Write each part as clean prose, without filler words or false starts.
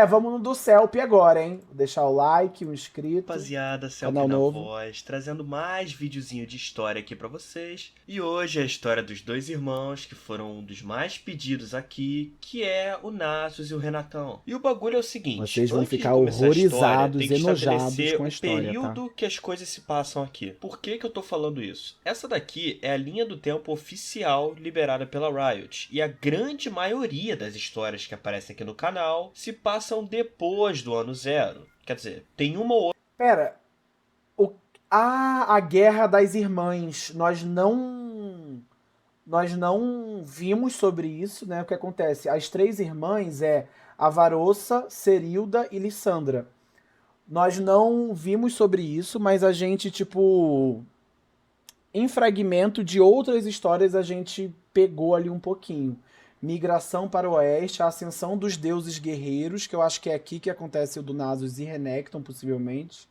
Vamos no do Celp agora, hein? Vou deixar o like, o inscrito, Rapaziada, Celpe canal na novo. voz, trazendo mais videozinho de história aqui pra vocês. E hoje é a história dos dois irmãos que foram um dos mais pedidos aqui, que é o Nasus e o Renatão. E o bagulho é o seguinte, Vocês vão antes de ficar começar a história, horrorizados, tem que enojados estabelecer com a o história, tá? período que as coisas se passam aqui. Por que eu tô falando isso? Essa daqui é a linha do tempo oficial liberada pela Riot, e a grande maioria das histórias que aparecem aqui no canal se passam depois do ano zero. Quer dizer, tem uma ou outra. Pera, a Guerra das Irmãs, nós não vimos sobre isso, né? O que acontece? As três irmãs é Avarossa, Cerilda e Lissandra. Nós não vimos sobre isso, mas a gente, tipo, em fragmento de outras histórias, a gente pegou ali um pouquinho. Migração para o oeste, a ascensão dos deuses guerreiros, que eu acho que é aqui que acontece o do Nasus e Renekton, possivelmente.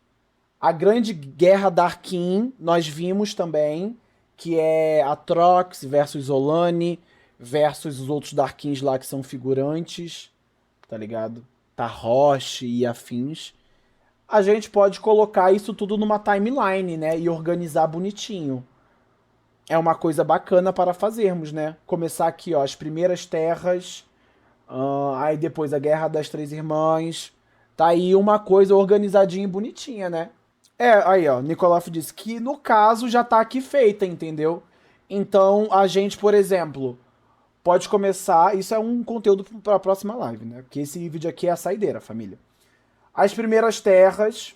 A grande guerra da Arkin, nós vimos também, que é Atrox versus Olani versus os outros Darkins lá que são figurantes, tá ligado? Tarrosh e afins. A gente pode colocar isso tudo numa timeline, né? E organizar bonitinho. É uma coisa bacana para fazermos, né? Começar aqui, ó, as primeiras terras, aí depois a Guerra das Três Irmãs. Tá aí uma coisa organizadinha e bonitinha, né? Aí ó, Nikoloff disse que no caso já tá aqui feita, entendeu? Então a gente, por exemplo, pode começar. Isso é um conteúdo para a próxima live, né? Porque esse vídeo aqui é a saideira, família. As primeiras terras,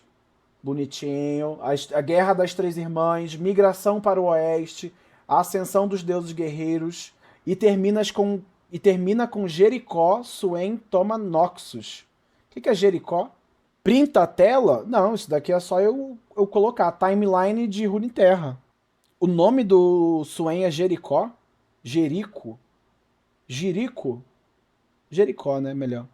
bonitinho. A Guerra das Três Irmãs, migração para o oeste, a ascensão dos deuses guerreiros e termina com Jericó, Suen toma Noxus. O que é Jericó? Printa a tela? Não, isso daqui é só eu colocar. Timeline de Runeterra. O nome do Suen é Jericó? Jerico? Jerico? Jericó, né? Melhor.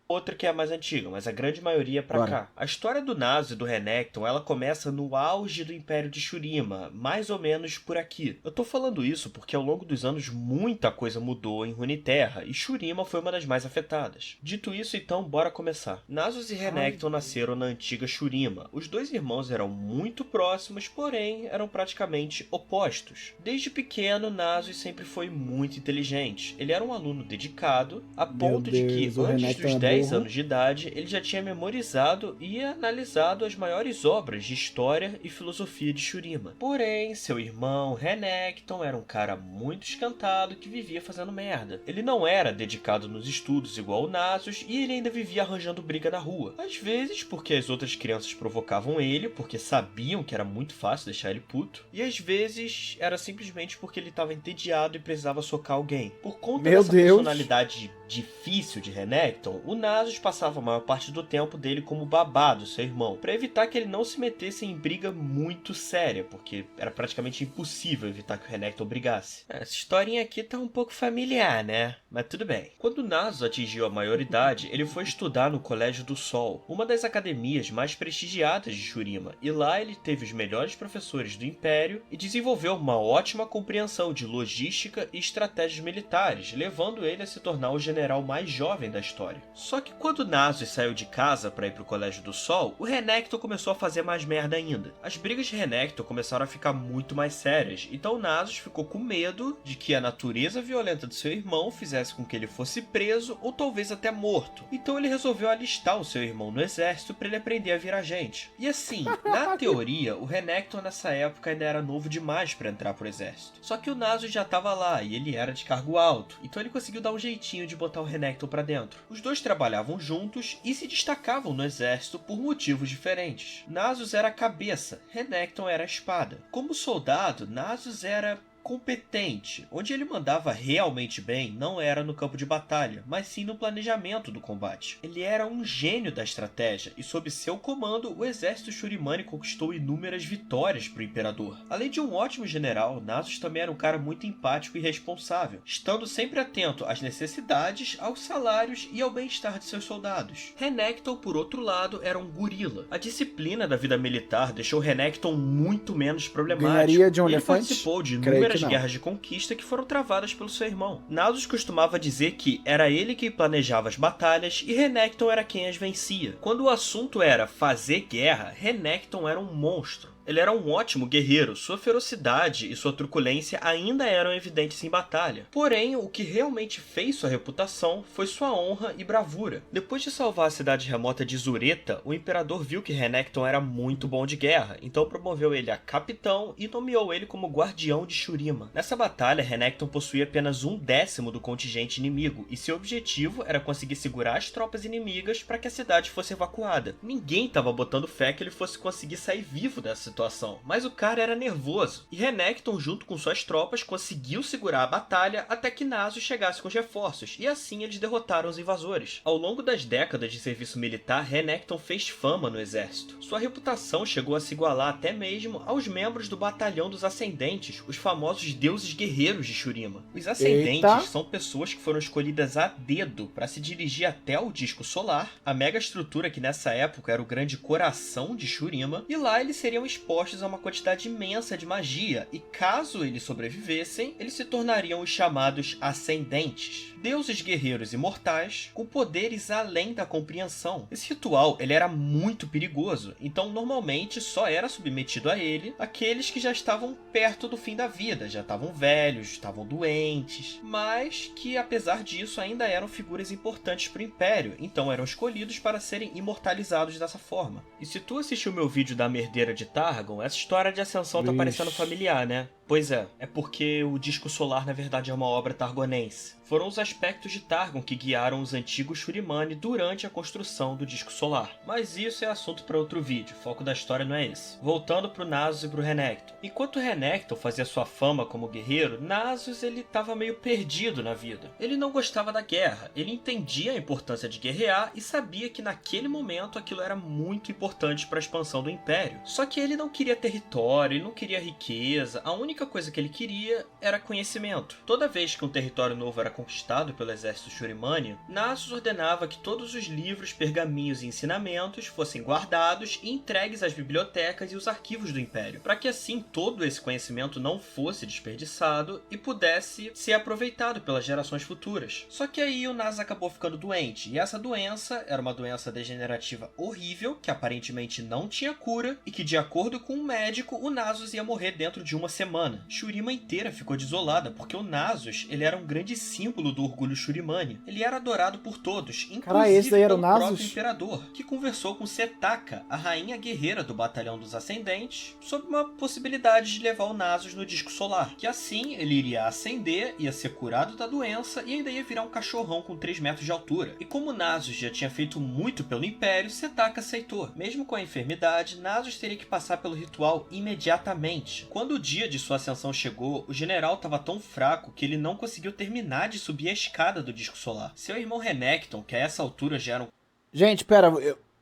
Outra que é a mais antiga, mas a grande maioria é pra Bora. cá. A história do Naso e do Renekton, ela começa no auge do Império de Shurima, mais ou menos por aqui. Eu tô falando isso porque ao longo dos anos muita coisa mudou em Runeterra, e Shurima foi uma das mais afetadas. Dito isso, então, bora começar. Nasus e Renekton nasceram na antiga Shurima. Os dois irmãos eram muito próximos, porém eram praticamente opostos. Desde pequeno, Nasus sempre foi muito inteligente. Ele era um aluno dedicado, a ponto de que, o antes Renekton dos é 10 burro. anos de idade, ele já tinha memorizado e analisado as maiores obras de história e filosofia de Shurima. Porém, seu irmão Renekton era um cara muito esquentado que vivia fazendo merda. Ele não era dedicado nos estudos igual o Nasus e ele ainda vivia arranjando briga na rua. Às vezes porque as outras crianças provocavam ele, porque sabiam que era muito fácil deixar ele puto, e às vezes era simplesmente porque ele estava entediado e precisava socar alguém. Por conta Meu dessa Deus. personalidade difícil de Renekton, o Nasus passava a maior parte do tempo dele como babá do seu irmão, para evitar que ele não se metesse em briga muito séria, porque era praticamente impossível evitar que o Renekton brigasse. Essa historinha aqui tá um pouco familiar, né? Mas tudo bem. Quando o Nasus atingiu a maioridade, ele foi estudar no Colégio do Sol, uma das academias mais prestigiadas de Shurima, e lá ele teve os melhores professores do Império e desenvolveu uma ótima compreensão de logística e estratégias militares, levando ele a se tornar o general mais jovem da história. Só que quando Nasus saiu de casa para ir pro Colégio do Sol, o Renekton começou a fazer mais merda ainda. As brigas de Renekton começaram a ficar muito mais sérias, então Nasus ficou com medo de que a natureza violenta do seu irmão fizesse com que ele fosse preso ou talvez até morto. Então ele resolveu alistar o seu irmão no exército para ele aprender a virar gente. E assim, na teoria, o Renekton nessa época ainda era novo demais para entrar pro exército. Só que o Nasus já estava lá e ele era de cargo alto, então ele conseguiu dar um jeitinho de botar o Renekton pra dentro. Os dois trabalhavam juntos e se destacavam no exército por motivos diferentes. Nasus era a cabeça, Renekton era a espada. Como soldado, Nasus era competente. Onde ele mandava realmente bem não era no campo de batalha, mas sim no planejamento do combate. Ele era um gênio da estratégia e sob seu comando o exército Shurimani conquistou inúmeras vitórias para o imperador. Além de um ótimo general, Nasus também era um cara muito empático e responsável, estando sempre atento às necessidades, aos salários e ao bem-estar de seus soldados. Renekton, por outro lado, era um gorila. A disciplina da vida militar deixou Renekton muito menos problemático. Ganharia de um Ele elefante? participou de inúmeras primeiras guerras de conquista que foram travadas pelo seu irmão. Nasus costumava dizer que era ele quem planejava as batalhas e Renekton era quem as vencia. Quando o assunto era fazer guerra, Renekton era um monstro. Ele era um ótimo guerreiro, sua ferocidade e sua truculência ainda eram evidentes em batalha. Porém, o que realmente fez sua reputação foi sua honra e bravura. Depois de salvar a cidade remota de Zureta, o imperador viu que Renekton era muito bom de guerra, então promoveu ele a capitão e nomeou ele como guardião de Shurima. Nessa batalha, Renekton possuía apenas 1/10 do contingente inimigo, e seu objetivo era conseguir segurar as tropas inimigas para que a cidade fosse evacuada. Ninguém estava botando fé que ele fosse conseguir sair vivo dessa situação, mas o cara era nervoso, e Renekton junto com suas tropas conseguiu segurar a batalha até que Nasus chegasse com os reforços, e assim eles derrotaram os invasores. Ao longo das décadas de serviço militar, Renekton fez fama no exército. Sua reputação chegou a se igualar até mesmo aos membros do Batalhão dos Ascendentes, os famosos deuses guerreiros de Shurima. Os Ascendentes são pessoas que foram escolhidas a dedo para se dirigir até o disco solar, a mega estrutura que nessa época era o grande coração de Shurima, e lá eles seriam expostos a uma quantidade imensa de magia, e caso eles sobrevivessem, eles se tornariam os chamados Ascendentes. Deuses guerreiros imortais, com poderes além da compreensão. Esse ritual ele era muito perigoso, então normalmente só era submetido a ele aqueles que já estavam perto do fim da vida, já estavam velhos, estavam doentes, mas que apesar disso ainda eram figuras importantes para o Império, então eram escolhidos para serem imortalizados dessa forma. E se tu assistiu meu vídeo da merdeira de Targon, essa história de ascensão tá parecendo familiar, né? Pois é porque o disco solar na verdade é uma obra targonense. Foram os aspectos de Targon que guiaram os antigos Shurimani durante a construção do disco solar. Mas isso é assunto para outro vídeo, o foco da história não é esse. Voltando pro Nasus e pro Renekton. Enquanto Renekton fazia sua fama como guerreiro, Nasus ele estava meio perdido na vida. Ele não gostava da guerra, ele entendia a importância de guerrear e sabia que naquele momento aquilo era muito importante para a expansão do Império. Só que ele não queria território, ele não queria riqueza, a única coisa que ele queria era conhecimento. Toda vez que um território novo era conquistado pelo exército Shurimani, Nasus ordenava que todos os livros, pergaminhos e ensinamentos fossem guardados e entregues às bibliotecas e os arquivos do Império, para que assim todo esse conhecimento não fosse desperdiçado e pudesse ser aproveitado pelas gerações futuras. Só que aí o Nasus acabou ficando doente, e essa doença era uma doença degenerativa horrível, que aparentemente não tinha cura, e que de acordo com um médico, o Nasus ia morrer dentro de uma semana. Shurima inteira ficou desolada, porque o Nasus ele era um grande símbolo do orgulho Shurimani. Ele era adorado por todos, inclusive pelo próprio imperador, que conversou com Setaka, a rainha guerreira do Batalhão dos Ascendentes, sobre uma possibilidade de levar o Nasus no disco solar, que assim ele iria ascender, ia ser curado da doença e ainda ia virar um cachorrão com 3 metros de altura. E como Nasus já tinha feito muito pelo Império, Setaka aceitou. Mesmo com a enfermidade, Nasus teria que passar pelo ritual imediatamente. Quando o dia de sua ascensão chegou, o general estava tão fraco que ele não conseguiu terminar de subir a escada do disco solar. Seu irmão Renekton, que a essa altura já era um... Gente, pera,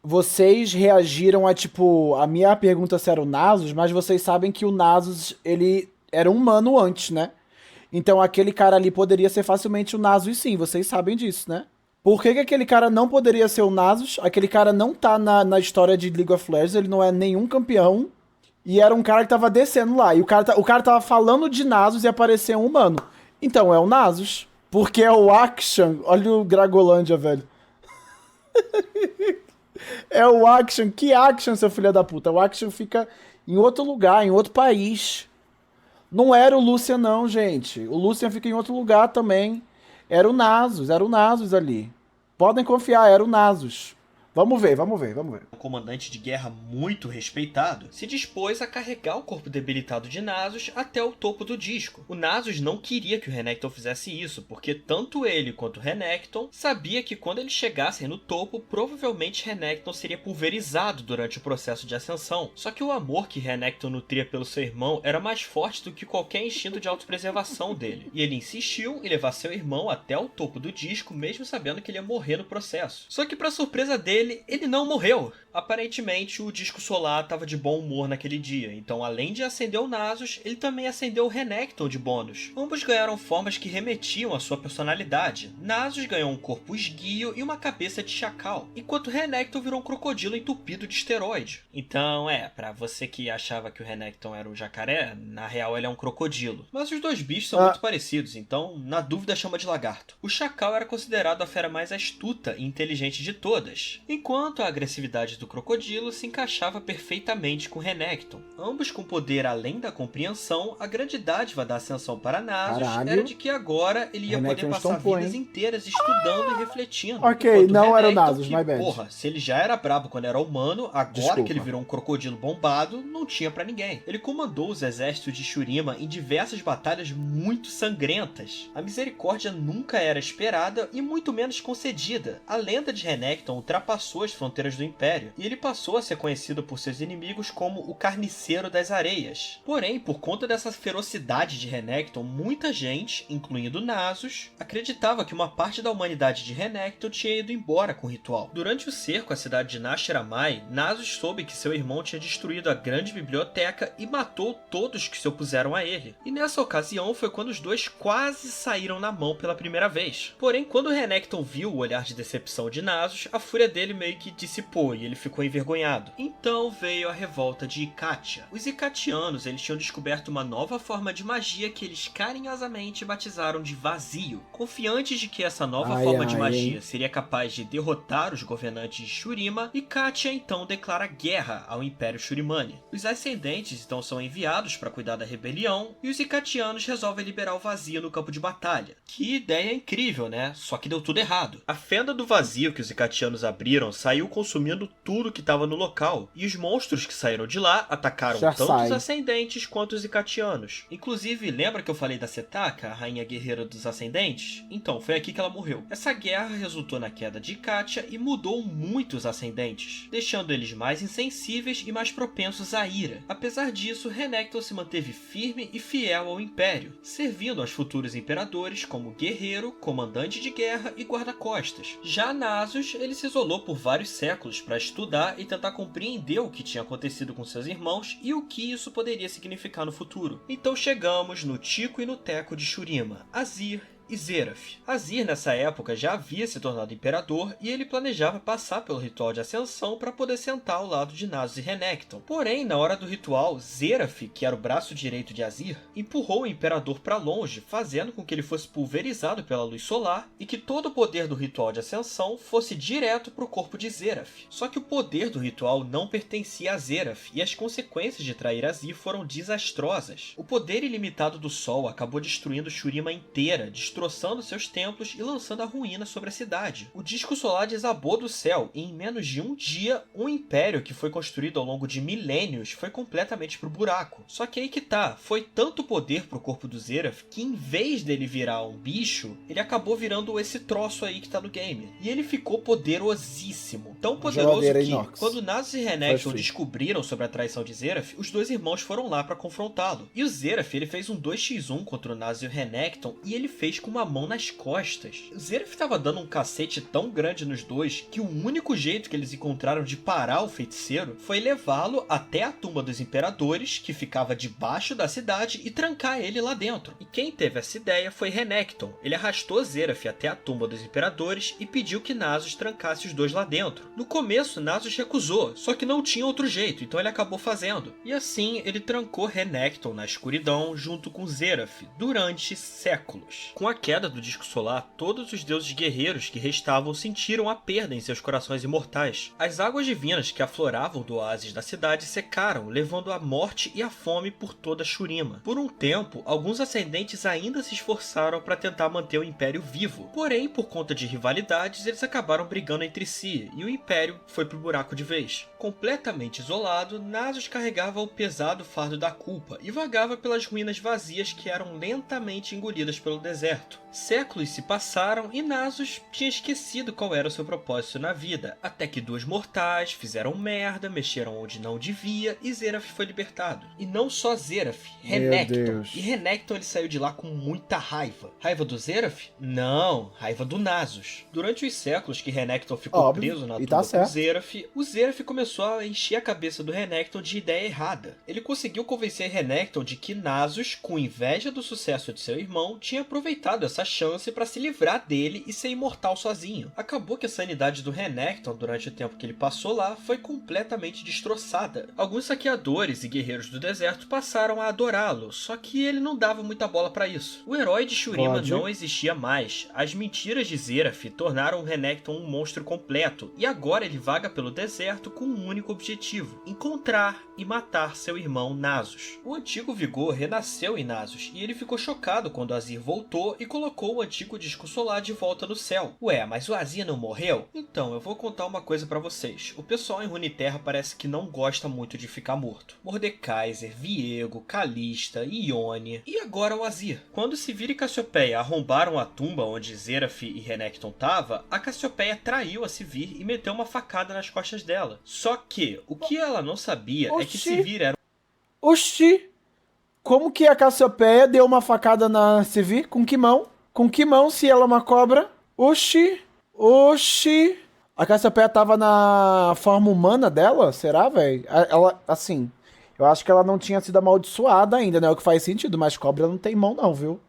vocês reagiram a, tipo, a minha pergunta se era o Nasus, mas vocês sabem que o Nasus, ele era humano antes, né? Então aquele cara ali poderia ser facilmente o Nasus, sim, vocês sabem disso, né? Por que aquele cara não poderia ser o Nasus? Aquele cara não tá na história de League of Legends, ele não é nenhum campeão, e era um cara que tava descendo lá, e o cara tava falando de Nasus e apareceu um humano. Então é o Nasus. Porque é o Action. Olha o Gragolândia, velho. É o Action. Que Action, seu filho da puta? O Action fica em outro lugar, em outro país. Não era o Lucian, não, gente. O Lucian fica em outro lugar também. Era o Nasus ali. Podem confiar, era o Nasus. Vamos ver. Um comandante de guerra muito respeitado, se dispôs a carregar o corpo debilitado de Nasus até o topo do disco. O Nasus não queria que o Renekton fizesse isso, porque tanto ele quanto o Renekton sabia que quando eles chegassem no topo, provavelmente Renekton seria pulverizado durante o processo de ascensão. Só que o amor que Renekton nutria pelo seu irmão era mais forte do que qualquer instinto de autopreservação dele. E ele insistiu em levar seu irmão até o topo do disco, mesmo sabendo que ele ia morrer no processo. Só que para surpresa dele, ele não morreu. Aparentemente, o disco solar estava de bom humor naquele dia, então além de acender o Nasus, ele também acendeu o Renekton de bônus. Ambos ganharam formas que remetiam à sua personalidade. Nasus ganhou um corpo esguio e uma cabeça de chacal, enquanto Renekton virou um crocodilo entupido de esteroide. Então pra você que achava que o Renekton era um jacaré, na real ele é um crocodilo. Mas os dois bichos são muito parecidos, então na dúvida chama de lagarto. O chacal era considerado a fera mais astuta e inteligente de todas, enquanto a agressividade do crocodilo se encaixava perfeitamente com Renekton. Ambos com poder além da compreensão, a grande dádiva da ascensão para Nasus era de que agora ele ia poder passar vidas inteiras estudando e refletindo. Ok, não era o Nasus, my bad. Porra, se ele já era brabo quando era humano, agora que ele virou um crocodilo bombado, não tinha pra ninguém. Ele comandou os exércitos de Shurima em diversas batalhas muito sangrentas. A misericórdia nunca era esperada e muito menos concedida. A lenda de Renekton ultrapassou as fronteiras do Império, e ele passou a ser conhecido por seus inimigos como o Carniceiro das Areias. Porém, por conta dessa ferocidade de Renekton, muita gente, incluindo Nasus, acreditava que uma parte da humanidade de Renekton tinha ido embora com o ritual. Durante o cerco à cidade de Nashiramai, Nasus soube que seu irmão tinha destruído a grande biblioteca e matou todos que se opuseram a ele. E nessa ocasião foi quando os dois quase saíram na mão pela primeira vez. Porém, quando Renekton viu o olhar de decepção de Nasus, a fúria dele meio que dissipou e ele ficou envergonhado. Então veio a revolta de Ikatia. Os Ikatianos, eles tinham descoberto uma nova forma de magia que eles carinhosamente batizaram de Vazio. Confiantes de que essa nova forma de magia seria capaz de derrotar os governantes de Shurima, Ikatia então declara guerra ao Império Shurimani. Os Ascendentes então são enviados para cuidar da rebelião e os Ikatianos resolvem liberar o Vazio no campo de batalha. Que ideia incrível, né? Só que deu tudo errado. A fenda do Vazio que os Ikatianos abriram saiu consumindo tudo que estava no local, e os monstros que saíram de lá atacaram tanto os Ascendentes quanto os Ikatianos. Inclusive, lembra que eu falei da Setaka, a rainha guerreira dos Ascendentes? Então, foi aqui que ela morreu. Essa guerra resultou na queda de Ikatia e mudou muito os Ascendentes, deixando eles mais insensíveis e mais propensos à ira. Apesar disso, Renekton se manteve firme e fiel ao Império, servindo aos futuros imperadores como guerreiro, comandante de guerra e guarda-costas. Já Nasus, ele se isolou por vários séculos para estudar e tentar compreender o que tinha acontecido com seus irmãos e o que isso poderia significar no futuro. Então chegamos no Tico e no Teco de Shurima, Azir e Zeraf. Azir nessa época já havia se tornado imperador e ele planejava passar pelo ritual de ascensão para poder sentar ao lado de Nasus e Renekton. Porém, na hora do ritual, Zeraf, que era o braço direito de Azir, empurrou o imperador para longe, fazendo com que ele fosse pulverizado pela luz solar e que todo o poder do ritual de ascensão fosse direto para o corpo de Zeraf. Só que o poder do ritual não pertencia a Zeraf e as consequências de trair Azir foram desastrosas. O poder ilimitado do Sol acabou destruindo Shurima inteira, destroçando seus templos e lançando a ruína sobre a cidade. O disco solar desabou do céu e em menos de um dia, um império que foi construído ao longo de milênios foi completamente pro buraco. Só que aí que tá, foi tanto poder pro corpo do Zeraf que em vez dele virar um bicho, ele acabou virando esse troço aí que tá no game. E ele ficou poderosíssimo. Tão poderoso que, quando Nasus e Renekton descobriram sobre a traição de Zeraf, os dois irmãos foram lá pra confrontá-lo. E o Zeraf, ele fez um 2x1 contra o Nasus e o Renekton e ele fez com uma mão nas costas. O Zeraf estava dando um cacete tão grande nos dois que o único jeito que eles encontraram de parar o feiticeiro foi levá-lo até a tumba dos imperadores, que ficava debaixo da cidade, e trancar ele lá dentro. E quem teve essa ideia foi Renekton. Ele arrastou Zeraf até a tumba dos imperadores e pediu que Nasus trancasse os dois lá dentro. No começo, Nasus recusou, só que não tinha outro jeito, então ele acabou fazendo. E assim, ele trancou Renekton na escuridão junto com Zeraf durante séculos. Com a queda do disco solar, todos os deuses guerreiros que restavam sentiram a perda em seus corações imortais. As águas divinas que afloravam do oásis da cidade secaram, levando a morte e a fome por toda Shurima. Por um tempo, alguns ascendentes ainda se esforçaram para tentar manter o Império vivo. Porém, por conta de rivalidades, eles acabaram brigando entre si, e o Império foi pro buraco de vez. Completamente isolado, Nasus carregava o pesado fardo da culpa e vagava pelas ruínas vazias que eram lentamente engolidas pelo deserto. Séculos se passaram e Nasus tinha esquecido qual era o seu propósito na vida, até que duas mortais fizeram merda, mexeram onde não devia e Zeraf foi libertado. E não só Zeraf, Meu Renekton. Deus. E Renekton ele saiu de lá com muita raiva. Raiva do Zeraf? Não, raiva do Nasus. Durante os séculos que Renekton ficou Óbvio, preso na e tumba tá com certo. Zeraf, o Zeraf começou a encher a cabeça do Renekton de ideia errada. Ele conseguiu convencer Renekton de que Nasus, com inveja do sucesso de seu irmão, tinha aproveitado essa chance para se livrar dele e ser imortal sozinho. Acabou que a sanidade do Renekton durante o tempo que ele passou lá foi completamente destroçada. Alguns saqueadores e guerreiros do deserto passaram a adorá-lo, só que ele não dava muita bola para isso. O herói de Shurima não existia mais. As mentiras de Zeraf tornaram o Renekton um monstro completo, e agora ele vaga pelo deserto com um único objetivo: encontrar e matar seu irmão Nasus. O antigo vigor renasceu em Nasus, e ele ficou chocado quando Azir voltou e colocou o antigo disco solar de volta no céu. Ué, mas o Azir não morreu? Então, eu vou contar uma coisa pra vocês. O pessoal em Runeterra parece que não gosta muito de ficar morto. Mordekaiser, Viego, Kalista, Ione e agora o Azir. Quando Sivir e Cassiopeia arrombaram a tumba onde Zeraf e Renekton tava, a Cassiopeia traiu a Sivir e meteu uma facada nas costas dela. Só que, o que ela não sabia é que Sivir era... Oxi! Como que a Cassiopeia deu uma facada na Sivir? Com que mão? Com que mão se ela é uma cobra? Oxi! Oxi! A Cassiopeia tava na forma humana dela? Será, velho? Ela, assim, eu acho que ela não tinha sido amaldiçoada ainda, né? O que faz sentido, mas cobra não tem mão não, viu?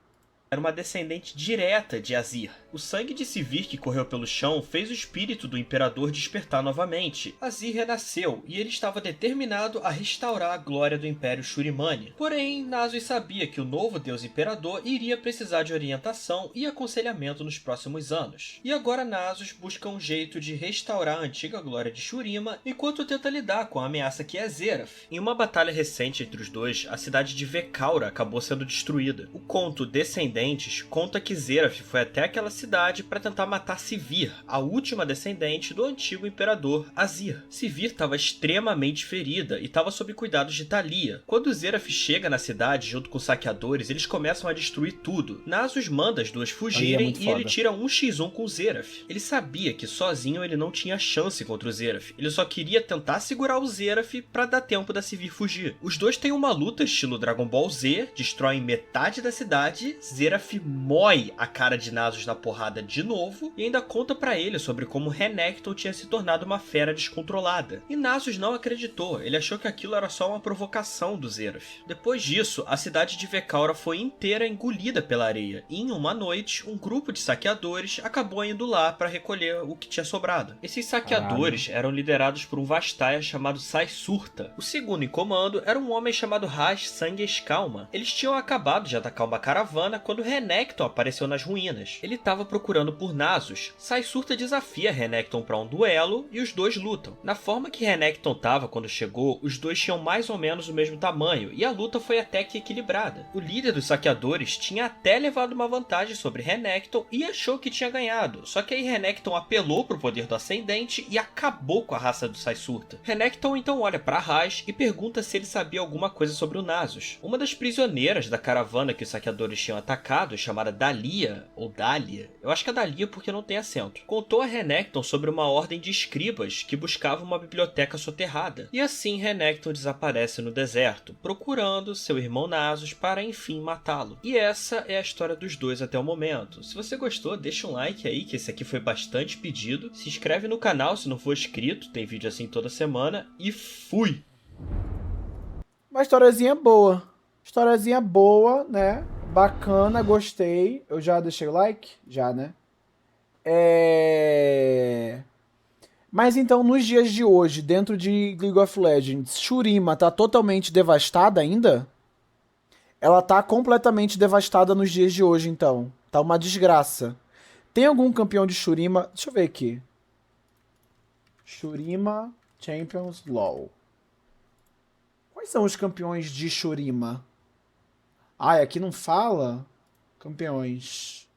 Era uma descendente direta de Azir. O sangue de Sivir que correu pelo chão fez o espírito do imperador despertar novamente. Azir renasceu e ele estava determinado a restaurar a glória do Império Shurimani. Porém, Nasus sabia que o novo deus imperador iria precisar de orientação e aconselhamento nos próximos anos. E agora Nasus busca um jeito de restaurar a antiga glória de Shurima enquanto tenta lidar com a ameaça que é Zeraf. Em uma batalha recente entre os dois, a cidade de Vekaura acabou sendo destruída. O conto Descendentes conta que Zeraf foi até aquela cidade para tentar matar Sivir, a última descendente do antigo imperador Azir. Sivir estava extremamente ferida e estava sob cuidados de Thalia. Quando Zeraf chega na cidade junto com os saqueadores, eles começam a destruir tudo. Nasus manda as duas fugirem e ele tira um x1 com Zeraf. Ele sabia que sozinho ele não tinha chance contra o Zeraf. Ele só queria tentar segurar o Zeraf para dar tempo da Sivir fugir. Os dois têm uma luta estilo Dragon Ball Z, destroem metade da cidade, Zeraf mói a cara de Nasus na porrada de novo e ainda conta pra ele sobre como Renekton tinha se tornado uma fera descontrolada. E Nasus não acreditou, ele achou que aquilo era só uma provocação do Zeraf. Depois disso, a cidade de Vekaura foi inteira engolida pela areia e em uma noite, um grupo de saqueadores acabou indo lá para recolher o que tinha sobrado. Esses saqueadores eram liderados por um Vastaia chamado Sai Surta. O segundo em comando era um homem chamado Raj Sangue Escalma. Eles tinham acabado de atacar uma caravana quando Renekton apareceu nas ruínas. Ele estava procurando por Nasus. Sai Surta desafia Renekton para um duelo e os dois lutam. Na forma que Renekton estava quando chegou, os dois tinham mais ou menos o mesmo tamanho e a luta foi até que equilibrada. O líder dos saqueadores tinha até levado uma vantagem sobre Renekton e achou que tinha ganhado, só que aí Renekton apelou pro poder do Ascendente e acabou com a raça do Sai Surta. Renekton então olha para Raj e pergunta se ele sabia alguma coisa sobre o Nasus. Uma das prisioneiras da caravana que os saqueadores tinham atacado, chamada Dalia, ou Dália, eu acho que é Dalia porque não tem acento, contou a Renekton sobre uma ordem de escribas que buscava uma biblioteca soterrada. E assim Renekton desaparece no deserto, procurando seu irmão Nasus para enfim matá-lo. E essa é a história dos dois até o momento. Se você gostou, deixa um like aí, que esse aqui foi bastante pedido. Se inscreve no canal se não for inscrito, tem vídeo assim toda semana. E fui! Uma historiazinha boa. Historiazinha boa, né? Bacana, gostei. Eu já deixei o like? Já, né? Mas então, nos dias de hoje, dentro de League of Legends, Shurima tá totalmente devastada ainda? Ela tá completamente devastada nos dias de hoje, então. Tá uma desgraça. Tem algum campeão de Shurima? Deixa eu ver aqui. Shurima Champions LoL. Quais são os campeões de Shurima? Ah, aqui não fala? Campeões.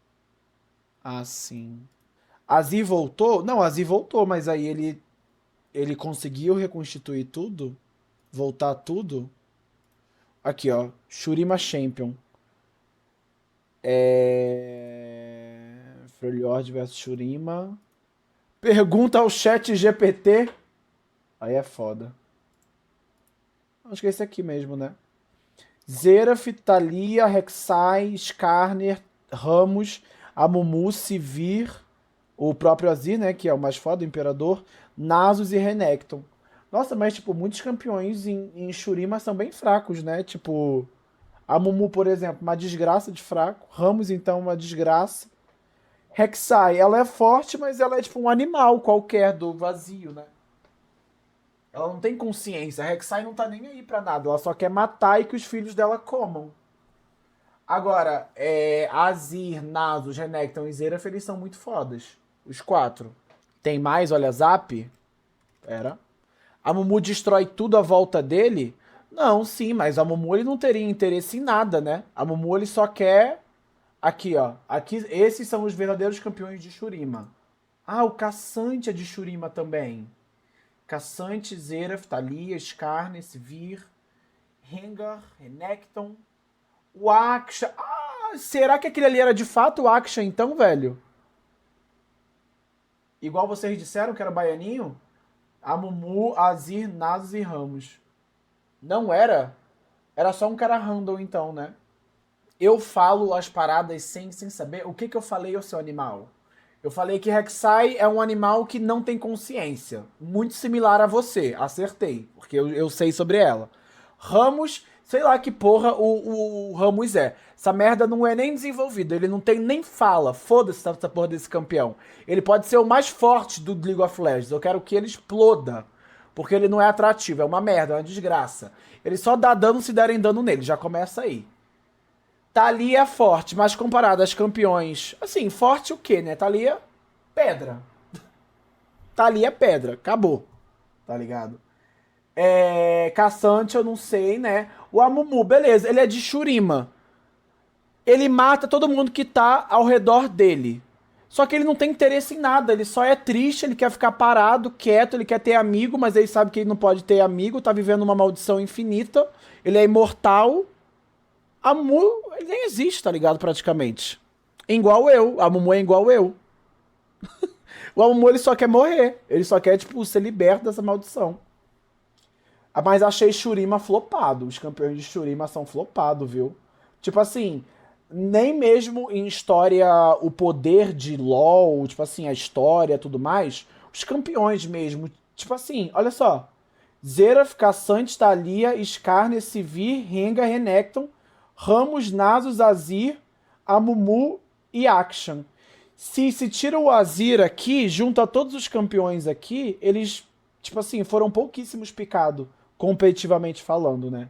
Ah, sim. Azir voltou? Não, Azir voltou, mas aí ele conseguiu reconstituir tudo? Voltar tudo? Aqui, ó. Shurima Champion. Freljord versus Shurima. Pergunta ao chat GPT. Aí é foda. Acho que é esse aqui mesmo, né? Xerath, Thalia, Rek'Sai, Skarner, Ramos, Amumu, Sivir, o próprio Azir, né? Que é o mais foda, o Imperador, Nasus e Renekton. Nossa, mas, tipo, muitos campeões em Shurima são bem fracos, né? Tipo, Amumu, por exemplo, uma desgraça de fraco. Ramos, então, uma desgraça. Rek'Sai, ela é forte, mas ela é tipo um animal qualquer do vazio, né? Ela não tem consciência. A Rek'Sai não tá nem aí pra nada. Ela só quer matar e que os filhos dela comam. Agora, Azir, Nasus, Renekton e Xerath, eles são muito fodas. Os quatro. Tem mais, olha, Zap? Pera. A Mumu destrói tudo à volta dele? Não, sim, mas a Mumu ele não teria interesse em nada, né? A Mumu ele só quer... Aqui, ó. Aqui, esses são os verdadeiros campeões de Shurima. Ah, o Caçante é de Shurima também. Caçante, Xerath, Thalia, Skarner, Sivir, Rengar, Renekton, o Aksha. Ah, será que aquele ali era de fato o Aksha então, velho? Igual vocês disseram que era o Baianinho? Amumu, Azir, Nasus e Ramos. Não era? Era só um cara random então, né? Eu falo as paradas sem saber. O que eu falei, ô seu animal? Eu falei que Rek'Sai é um animal que não tem consciência. Muito similar a você. Acertei, porque eu sei sobre ela. Ramos, sei lá que porra o Ramos é. Essa merda não é nem desenvolvida. Ele não tem nem fala. Foda-se essa porra desse campeão. Ele pode ser o mais forte do League of Legends. Eu quero que ele exploda. Porque ele não é atrativo. É uma merda, é uma desgraça. Ele só dá dano se derem dano nele. Já começa aí. Thalia é forte, mas comparado aos campeões... Assim, forte o quê, né? Thalia, pedra. Thalia é pedra. Acabou. Tá ligado? Caçante, eu não sei, né? O Amumu, beleza. Ele é de Shurima. Ele mata todo mundo que tá ao redor dele. Só que ele não tem interesse em nada. Ele só é triste, ele quer ficar parado, quieto, ele quer ter amigo, mas ele sabe que ele não pode ter amigo. Tá vivendo uma maldição infinita. Ele é imortal. A Mumu, ele nem existe, tá ligado? Praticamente. Igual eu. A Mumu é igual eu. O Amumu, ele só quer morrer. Ele só quer, tipo, ser liberto dessa maldição. Mas achei Shurima flopado. Os campeões de Shurima são flopados, viu? Tipo assim, nem mesmo em história, o poder de LoL, tipo assim, a história e tudo mais, os campeões mesmo. Tipo assim, olha só. Xerath, Caçante, Thalia, Skarner, Sivir, Rengar, Renekton, Ramos, Nasus, Azir, Amumu e Akshan. Se tira o Azir aqui, junta todos os campeões aqui, eles, tipo assim, foram pouquíssimos picados, competitivamente falando, né?